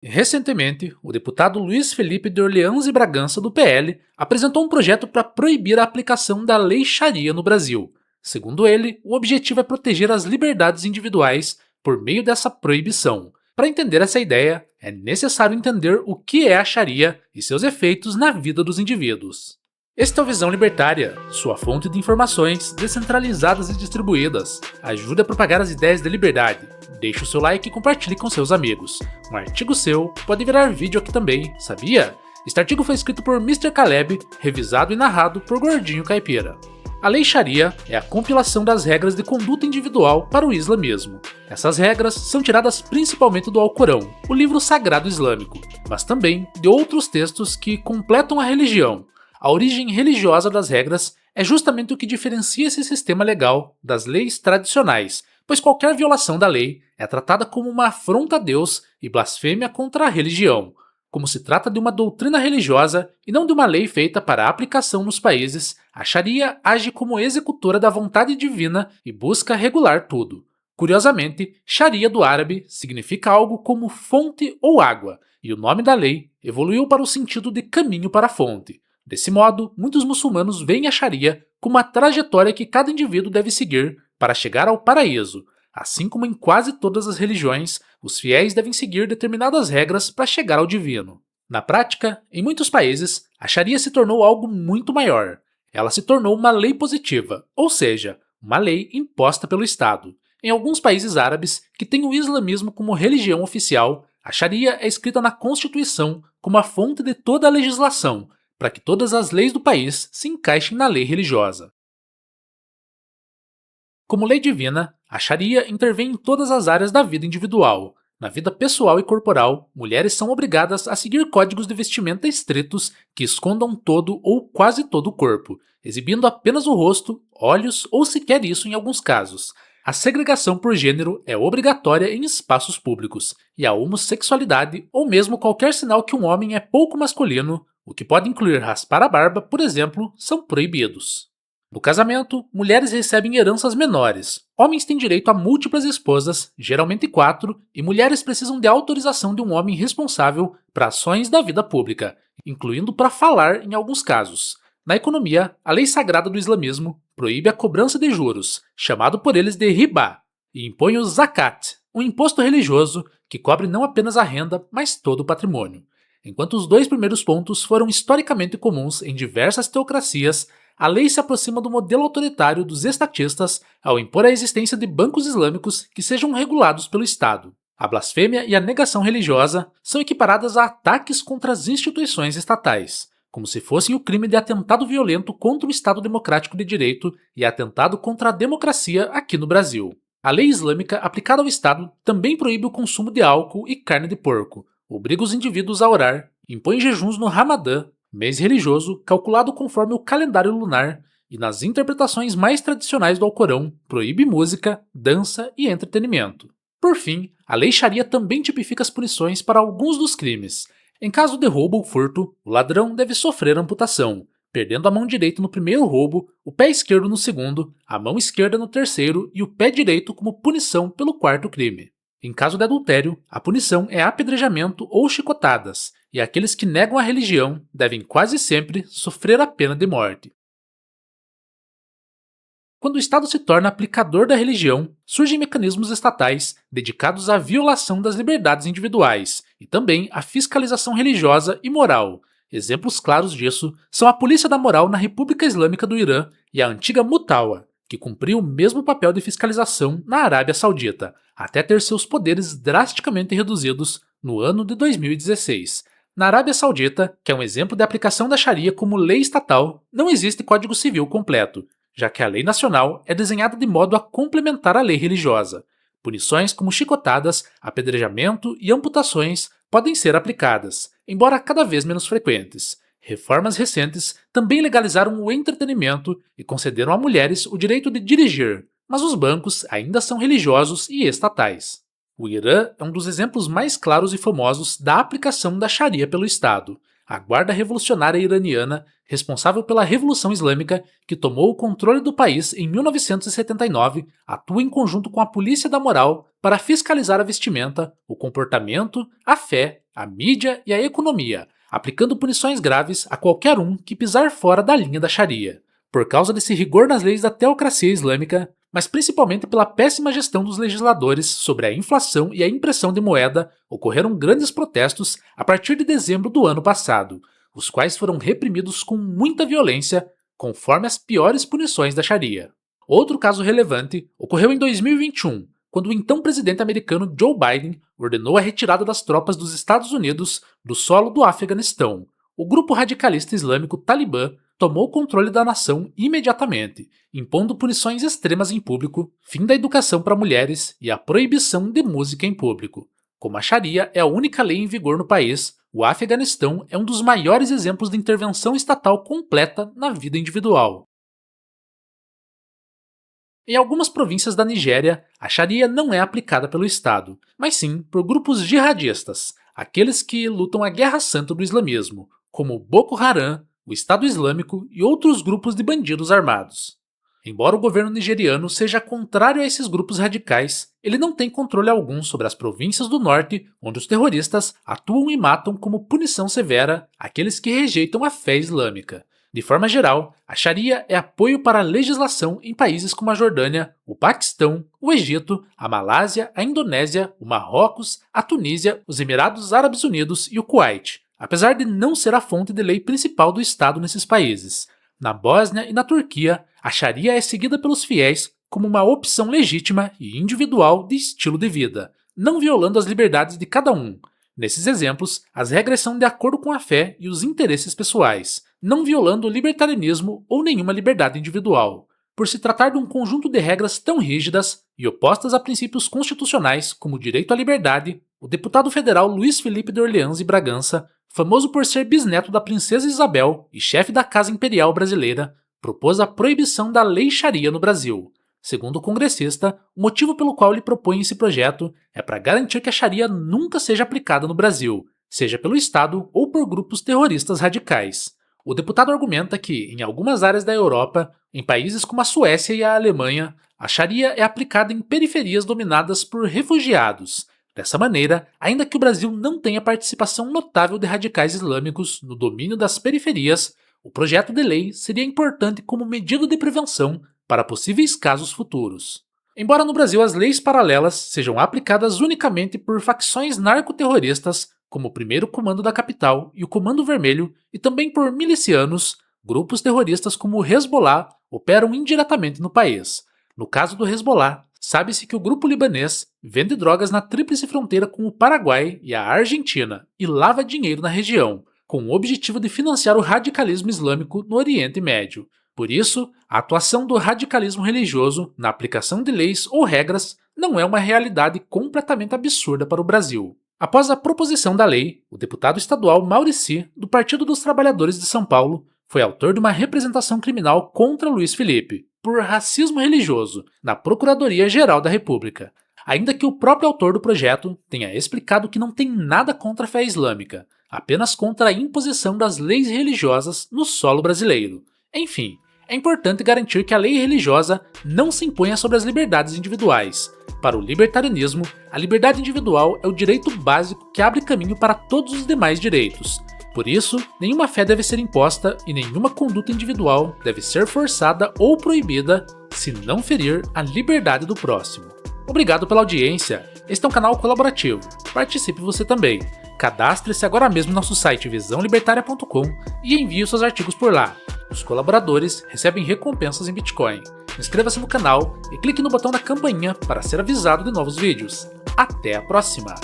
Recentemente, o deputado Luiz Felipe de Orleans e Bragança, do PL, apresentou um projeto para proibir a aplicação da Lei Sharia no Brasil. Segundo ele, o objetivo é proteger as liberdades individuais por meio dessa proibição. Para entender essa ideia, é necessário entender o que é a Sharia e seus efeitos na vida dos indivíduos. Este é o Visão Libertária, sua fonte de informações descentralizadas e distribuídas. Ajude a propagar as ideias da liberdade. Deixe o seu like e compartilhe com seus amigos. Um artigo seu pode virar vídeo aqui também, sabia? Este artigo foi escrito por Mr. Caleb, revisado e narrado por Gordinho Caipira. A Lei Sharia é a compilação das regras de conduta individual para o islamismo. Essas regras são tiradas principalmente do Alcorão, o livro sagrado islâmico, mas também de outros textos que completam a religião. A origem religiosa das regras é justamente o que diferencia esse sistema legal das leis tradicionais, pois qualquer violação da lei é tratada como uma afronta a Deus e blasfêmia contra a religião. Como se trata de uma doutrina religiosa e não de uma lei feita para aplicação nos países, a Sharia age como executora da vontade divina e busca regular tudo. Curiosamente, Sharia do árabe significa algo como fonte ou água, e o nome da lei evoluiu para o sentido de caminho para a fonte. Desse modo, muitos muçulmanos veem a Sharia como a trajetória que cada indivíduo deve seguir para chegar ao paraíso. Assim como em quase todas as religiões, os fiéis devem seguir determinadas regras para chegar ao divino. Na prática, em muitos países, a Sharia se tornou algo muito maior. Ela se tornou uma lei positiva, ou seja, uma lei imposta pelo Estado. Em alguns países árabes, que têm o islamismo como religião oficial, a Sharia é escrita na Constituição como a fonte de toda a legislação, para que todas as leis do país se encaixem na lei religiosa. Como lei divina, a Sharia intervém em todas as áreas da vida individual. Na vida pessoal e corporal, mulheres são obrigadas a seguir códigos de vestimenta estritos que escondam todo ou quase todo o corpo, exibindo apenas o rosto, olhos ou sequer isso em alguns casos. A segregação por gênero é obrigatória em espaços públicos, e a homossexualidade, ou mesmo qualquer sinal que um homem é pouco masculino, o que pode incluir raspar a barba, por exemplo, são proibidos. No casamento, mulheres recebem heranças menores, homens têm direito a múltiplas esposas, geralmente 4, e mulheres precisam de autorização de um homem responsável para ações da vida pública, incluindo para falar em alguns casos. Na economia, a lei sagrada do islamismo proíbe a cobrança de juros, chamado por eles de riba, e impõe o zakat, um imposto religioso que cobre não apenas a renda, mas todo o patrimônio. Enquanto os dois primeiros pontos foram historicamente comuns em diversas teocracias, a lei se aproxima do modelo autoritário dos estatistas ao impor a existência de bancos islâmicos que sejam regulados pelo Estado. A blasfêmia e a negação religiosa são equiparadas a ataques contra as instituições estatais, como se fossem o crime de atentado violento contra o Estado Democrático de Direito e atentado contra a democracia aqui no Brasil. A lei islâmica aplicada ao Estado também proíbe o consumo de álcool e carne de porco, obriga os indivíduos a orar, impõe jejuns no Ramadã, mês religioso calculado conforme o calendário lunar, e nas interpretações mais tradicionais do Alcorão, proíbe música, dança e entretenimento. Por fim, a lei Sharia também tipifica as punições para alguns dos crimes. Em caso de roubo ou furto, o ladrão deve sofrer amputação, perdendo a mão direita no primeiro roubo, o pé esquerdo no segundo, a mão esquerda no terceiro e o pé direito como punição pelo quarto crime. Em caso de adultério, a punição é apedrejamento ou chicotadas, e aqueles que negam a religião devem quase sempre sofrer a pena de morte. Quando o Estado se torna aplicador da religião, surgem mecanismos estatais dedicados à violação das liberdades individuais e também à fiscalização religiosa e moral. Exemplos claros disso são a Polícia da Moral na República Islâmica do Irã e a antiga Mutawa, que cumpriu o mesmo papel de fiscalização na Arábia Saudita, até ter seus poderes drasticamente reduzidos no ano de 2016. Na Arábia Saudita, que é um exemplo de aplicação da Sharia como lei estatal, não existe código civil completo, já que a lei nacional é desenhada de modo a complementar a lei religiosa. Punições como chicotadas, apedrejamento e amputações podem ser aplicadas, embora cada vez menos frequentes. Reformas recentes também legalizaram o entretenimento e concederam a mulheres o direito de dirigir, mas os bancos ainda são religiosos e estatais. O Irã é um dos exemplos mais claros e famosos da aplicação da Sharia pelo Estado. A Guarda Revolucionária Iraniana, responsável pela Revolução Islâmica, que tomou o controle do país em 1979, atua em conjunto com a Polícia da Moral para fiscalizar a vestimenta, o comportamento, a fé a mídia e a economia, aplicando punições graves a qualquer um que pisar fora da linha da Sharia. Por causa desse rigor nas leis da teocracia islâmica, mas principalmente pela péssima gestão dos legisladores sobre a inflação e a impressão de moeda, ocorreram grandes protestos a partir de dezembro do ano passado, os quais foram reprimidos com muita violência, conforme as piores punições da Sharia. Outro caso relevante ocorreu em 2021, quando o então presidente americano Joe Biden ordenou a retirada das tropas dos Estados Unidos do solo do Afeganistão. O grupo radicalista islâmico Talibã tomou o controle da nação imediatamente, impondo punições extremas em público, fim da educação para mulheres e a proibição de música em público. Como a Sharia é a única lei em vigor no país, o Afeganistão é um dos maiores exemplos de intervenção estatal completa na vida individual. Em algumas províncias da Nigéria, a Sharia não é aplicada pelo Estado, mas sim por grupos jihadistas, aqueles que lutam a guerra santa do islamismo, como Boko Haram, o Estado Islâmico e outros grupos de bandidos armados. Embora o governo nigeriano seja contrário a esses grupos radicais, ele não tem controle algum sobre as províncias do norte, onde os terroristas atuam e matam como punição severa aqueles que rejeitam a fé islâmica. De forma geral, a Sharia é apoio para a legislação em países como a Jordânia, o Paquistão, o Egito, a Malásia, a Indonésia, o Marrocos, a Tunísia, os Emirados Árabes Unidos e o Kuwait, apesar de não ser a fonte de lei principal do Estado nesses países. Na Bósnia e na Turquia, a Sharia é seguida pelos fiéis como uma opção legítima e individual de estilo de vida, não violando as liberdades de cada um. Nesses exemplos, as regras são de acordo com a fé e os interesses pessoais, não violando o libertarianismo ou nenhuma liberdade individual. Por se tratar de um conjunto de regras tão rígidas e opostas a princípios constitucionais como o direito à liberdade, o deputado federal Luiz Felipe de Orleans e Bragança, famoso por ser bisneto da princesa Isabel e chefe da Casa Imperial Brasileira, propôs a proibição da Lei Sharia no Brasil. Segundo o congressista, o motivo pelo qual ele propõe esse projeto é para garantir que a Sharia nunca seja aplicada no Brasil, seja pelo Estado ou por grupos terroristas radicais. O deputado argumenta que, em algumas áreas da Europa, em países como a Suécia e a Alemanha, a Sharia é aplicada em periferias dominadas por refugiados. Dessa maneira, ainda que o Brasil não tenha participação notável de radicais islâmicos no domínio das periferias, o projeto de lei seria importante como medida de prevenção para possíveis casos futuros. Embora no Brasil as leis paralelas sejam aplicadas unicamente por facções narcoterroristas, como o Primeiro Comando da Capital e o Comando Vermelho, e também por milicianos, grupos terroristas como o Hezbollah operam indiretamente no país. No caso do Hezbollah, sabe-se que o grupo libanês vende drogas na tríplice fronteira com o Paraguai e a Argentina e lava dinheiro na região, com o objetivo de financiar o radicalismo islâmico no Oriente Médio. Por isso, a atuação do radicalismo religioso na aplicação de leis ou regras não é uma realidade completamente absurda para o Brasil. Após a proposição da lei, o deputado estadual Maurici, do Partido dos Trabalhadores de São Paulo, foi autor de uma representação criminal contra Luiz Felipe, por racismo religioso, na Procuradoria-Geral da República, ainda que o próprio autor do projeto tenha explicado que não tem nada contra a fé islâmica, apenas contra a imposição das leis religiosas no solo brasileiro. Enfim, é importante garantir que a lei religiosa não se imponha sobre as liberdades individuais. Para o libertarianismo, a liberdade individual é o direito básico que abre caminho para todos os demais direitos. Por isso, nenhuma fé deve ser imposta e nenhuma conduta individual deve ser forçada ou proibida se não ferir a liberdade do próximo. Obrigado pela audiência. Este é um canal colaborativo. Participe você também. Cadastre-se agora mesmo no nosso site visãolibertaria.com e envie seus artigos por lá. Os colaboradores recebem recompensas em Bitcoin. Inscreva-se no canal e clique no botão da campainha para ser avisado de novos vídeos. Até a próxima!